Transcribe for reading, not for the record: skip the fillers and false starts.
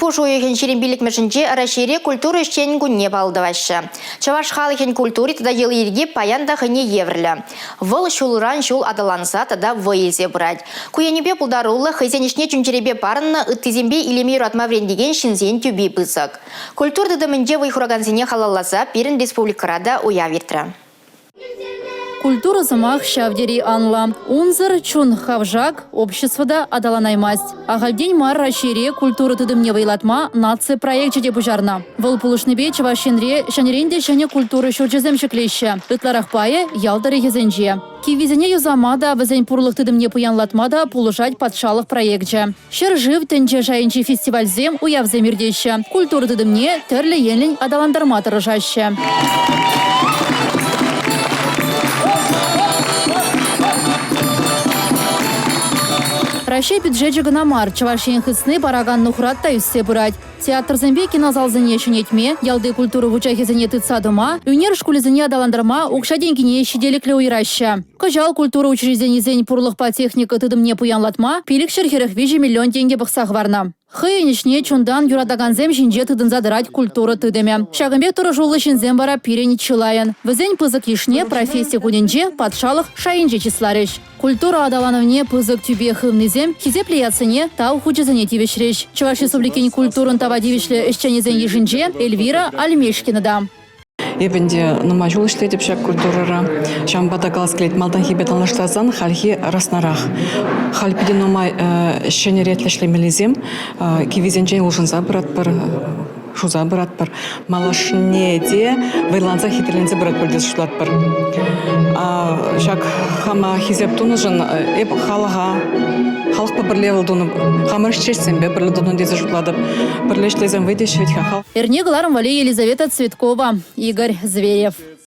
Пушу ехен черембилик межинче Рашире культура ищен гунне балдывашы. Чаваш халыхен культуре тада ел ерге паянда хыне еврлі. Выл шулран шул адаланса тада войелзе брать. Куянебе пулдарулы хызенишне чунчеребе парынна ыттизембе илемей ратма врендеген шинзен тюби бысык. Культур дыдымынде вайхураганзине халаласа пирен республикарада уявиртра. Культура замах шавдери анла. Унзар чун хавжак обществода адаланаймасть. Агальдень мар Рашире культура тыдымне вайлатма нация проект жеде бужарна. Выл пулышныбе чавашинре шанеренде шане культуры шурчезем шеклеща. Ытларах пае ялдаре езенже. Кивизене юзамада вазень пурлых тыдымне пуянлатмада пулышать подшалых проектже. Шер жив тенче шайынчи фестивальзем уявзем ирдеща. Культура тыдымне терле енлень адаландарма тырыжаща. Рашей бюджет ганамар, чавашин хысны бараган нухратта үссе бурать. Театр зембе кинозал зене шунетме, ялды культуру в учахе зене тыца дома, юнер школе зене адаландарма укша деньгине щеделикле уйраща. Кожал культура учреждений зень пурлых по техника тыдымне пуянлатма, пилик шерхерах вижи миллион деньги бахсах варна. Хыйнишне чундан юрадаганзем жинже тыдын задырать культура тыдыме. Шагымбе туры жулы шинзем бара пирени чылайын. Вызень пызык ишне профессия куденже подшалых шайынже числарыш. Культура адалановне пызык тюбе хымнызем хизепле яцыне тау хучезене тивешреш. Чуваш республикин культурын тавадивишле ишченезен ежинже Эльвира Альмешкина да. Ебенде нума жул иштетип шак культурара. Шамбада галсклет малдан хибет алыштазан хальхи раснарах. Хальпиде нума шенеретлешлемелизем кивизенче улшынса брат пар шуза брат пар малашнеде вайланса хитерленсе брат пардес шулат пар. Шак хама хизеп тунужын эп халага халк по бірлевел дуну хамыр шчесем бе бірле дуну дезе жутладып бірлешлезем выйдеш ведь хахал. Эрне галарым вали Елизавета Цветкова, Игорь Зверев.